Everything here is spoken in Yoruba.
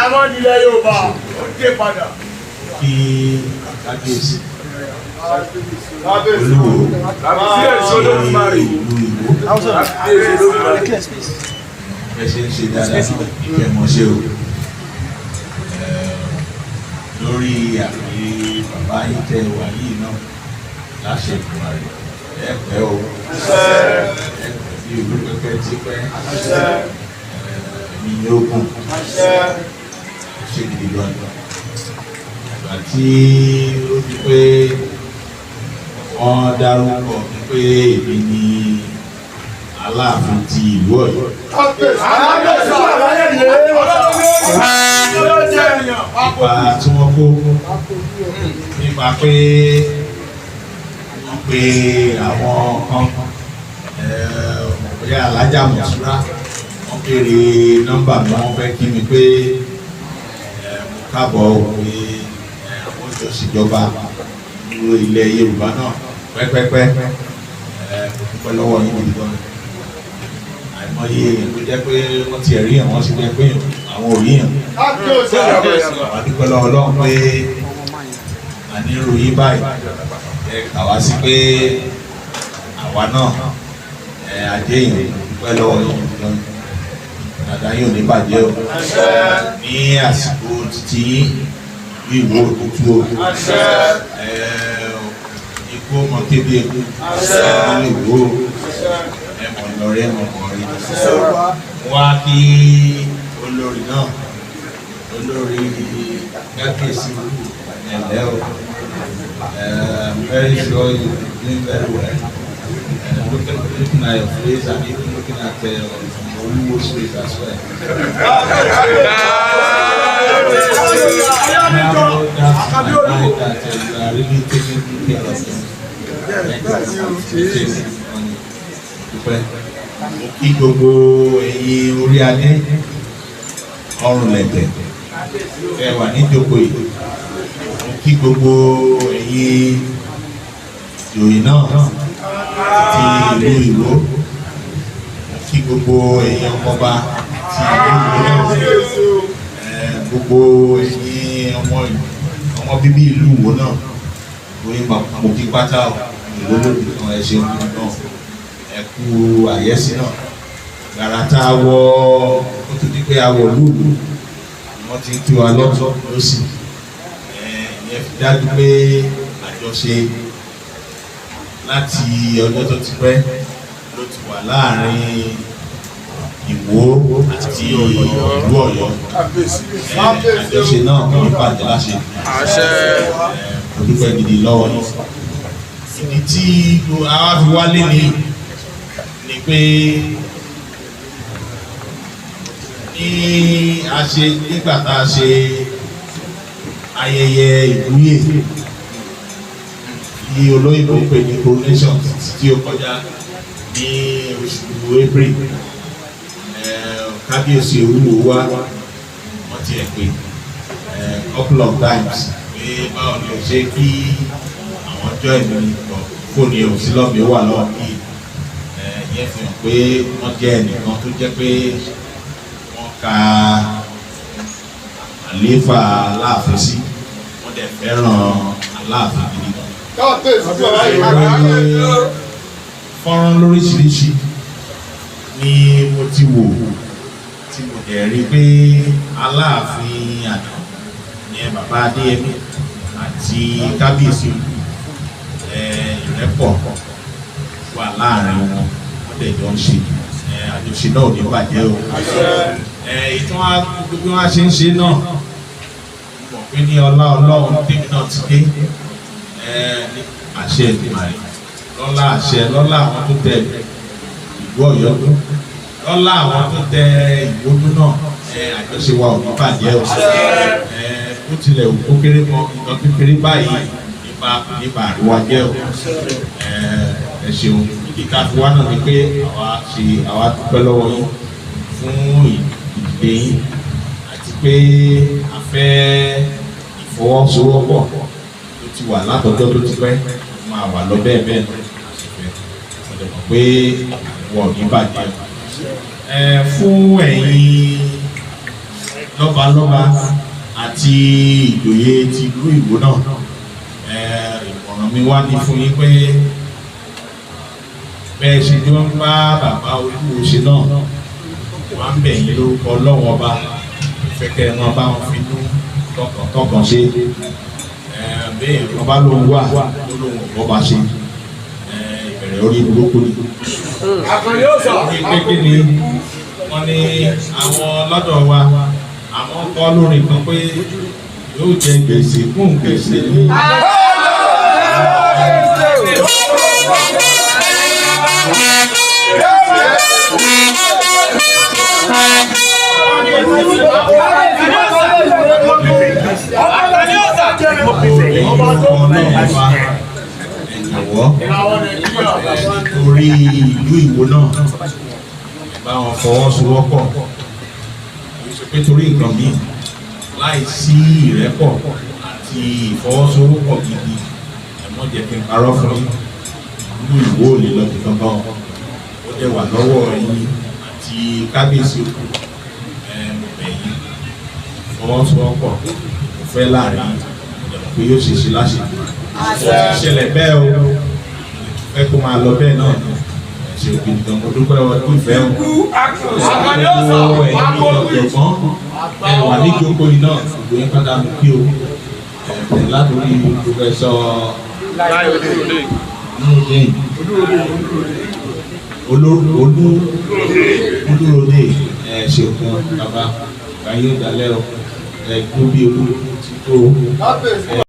àwọn ilẹ̀ Yorùbá ó dé padà. Kí kábíyèsí olúwo ìlú Ìwó ẹ ṣe ń ṣe dáadáa ìkẹmọṣẹ o lórí àpè bàbá yìí tẹ wà yìí náà láṣẹ ìgbìmọ̀ rẹ ẹ pẹ́ o ẹ pẹ́ bí olùpẹpẹ ti pẹ́ ẹ̀mí ni ó gùn ṣe gidi gan ìgbà tí ó di pé wọ́n dárúkọ pé èmi ni Aláàfin ti ìlú Ọ̀yọ́. Nípa tí wọ́n kó nípa pé wọ́n pe àwọn kan bóyá Alájà Mọ̀súrà wọ́n béèrè nọ́mbà mi wọ́n fẹ́ kí mi pé mo káàbọ̀ pé àwọn ìjọsìnjọba nínú ilẹ̀ Yorùbá náà pẹ́pẹ́pẹ́ mo dúpẹ́ lọ́wọ́ yín gidi gan. Àìmọye èèyàn tó jẹ́ pé wọ́n ti ẹ̀rí àwọn sì jẹ́ pé àwọn ò ríyàn. Àwọn dúpẹ́ lọ́wọ́ Ọlọ́run pé àní ìròyìn báyìí kà wá sí pé àwa náà àjẹ́ èèyàn dúpẹ́ lọ́wọ́ yín gidi gan. Dàda yóò ní bàjẹ́ o. Ní àsìkò títí Ìwó òtútù o. Ikú ọmọ kébí eku ní Ìwó ẹmọ lọrẹ ẹmọ kọrin wá kí olórí náà olórí kábíyèsí ẹlẹ o I'm very sure you doing very well looking at your face and even looking at Oluwo's face as well. Now that's my mind that you are really taking good care of them. Kí gbogbo ẹ̀yin orí adé ọrùn lẹ̀kẹ̀ ẹ wà níjókòó yìí. Kí gbogbo ẹ̀yin ìjòyè náà ti ìlú Ìwó. Kí gbogbo ẹ̀yin ọmọọba ti ìlú Ìwó náà. Gbogbo ẹ̀yin ọmọ bíbí ìlú Ìwó náà. Oyin mo kí pátá ìlú lòdì kan ẹ ṣeun náà. Ẹ kú àyẹ́sí náà. Gbàrà tá a wọ ó tó di pé a wọ lúùlù wọ́n ti ń tú wa lọ́tọ̀ lọ́sì. Ìyẹn fi dájú pé àjọṣe láti ọjọ́ tó ti pẹ́ ló ti wà láàrin Ìwó àti ìlú Ọ̀yọ́. Àjọṣe náà kò ní bàjẹ́ láṣẹ. Mo dúpẹ́ gidi lọ́wọ́ yìí. Ìdí tí àwa fi wálé ni pé nígbà tá a ṣe ayẹyẹ ìwúyè tí olóyìnbó pè ní coronation tí ó kọjá ní oṣù April, kábíyèsí Olúwo wá wọ́n ti ẹ̀ pé couple of times pé báwo ni o ṣe kí àwọn ọjọ́ ìlú fóònù ẹ̀ ò sí lọ́ọ̀mì ó wà lọ́wọ́ kí ìyẹn fi hàn pé wọ́n jẹ́ ẹnìkan tó jẹ́ pé wọ́n ka àlééfà Aláàfin sí wọ́n dẹ̀ fẹ́ràn Aláàfin gidi gan. Fọ́nrán lóríṣiríṣi ni mo ti wò tí mo dẹ̀ rí pé Aláàfin àná ní bàbá Adéyẹmí àti kábíyèsí ìrẹ́pọ̀ wà láàrin wọn wọ́n dẹ̀ jọ ń ṣe àjọṣe náà ò ní bàjẹ́ o. Ìtàn gbogbo wọn ṣe ń ṣe náà mọ̀ pé ní ọlá Ọlọ́run tèmi náà ti dé àṣẹ ìdìmàrè lọ́lá àṣẹ lọ́lá àwọn tó tẹ ìlú Ọ̀yọ́ dún lọ́lá àwọn tó tẹ Ìwó dún náà àjọṣe wa ò ní bàjẹ́ o. Ó tilẹ̀ òkú kéré mọ nǹkan kékeré báyìí nípa àríwá jẹ́ o. Ẹ ṣeun kíkà fún wa náà ni pé àwa dúpẹ́ lọ́wọ́ yín fún ìdílé yín àti pé a fẹ́ ìfọwọ́sowọ́pọ̀ tó ti wà látọjọ́ tó ti pẹ́ máa wà lọ bẹ́ẹ̀ bẹ́ẹ̀ àṣìfẹ́ ọ̀dọ̀ mọ̀ pé wọ́n ò ní bàjẹ́ fún ẹ̀yin lọ́balọ́ba àti ìjòyè ti ìlú Ìwó náà ìmọ̀ràn mi wá ní fún yín pé bẹ́ẹ̀ ṣe ni wọ́n bá bàbá Olúwo ṣe náà wọ́n ń bẹ̀ yín lórúkọ Ọlọ́run ọba fẹ́kẹ́ wọn bá wọn fi nú tọkàn ṣe bẹ́ẹ̀ wọ́n bá lóun wà lóun ọ̀bọ bá ṣe ìbẹ̀rẹ̀ orí burúkú ni. orí pépé ni wọ́n ní àwọn lọ́dọ̀ wa àwọn kọ́ lórí kan pé yóò jẹ gbèsè fún gbèsè ní. Torí ìlú Ìwó náà bá wọn fọwọ́sowọ́pọ̀ pé torí nǹkan míì láì sí ìrẹ́pọ̀ àti ìfọwọ́sowọ́pọ̀ gidi ẹ̀mọ́ jẹ́ kí n parọ́ fún yín ìlú Ìwó ò lè lọ bí kankan ó dẹ̀ wà lọ́wọ́ yín àti kábíyèsí òkú ẹ̀yìn fọwọ́sowọ́pọ̀ kò fẹ́ láàrin pé yóò ṣe ṣe láṣẹ ṣẹlẹ̀ bẹ́ẹ̀ o fẹ́ kó máa lọ bẹ́ẹ̀ náà ṣe òbí nìkan mo dúpẹ́ ọdún ìfẹ́ o ẹ̀yin ọ̀jọ̀gbọ́n wà ní ìjókòó yìí náà ìgbóyè padà mú kí o látòrí pòfẹ́sọ̀ Olúròdé ṣèkún bàbá báyìí ó dalẹ́ o gbó bí olú ti tó.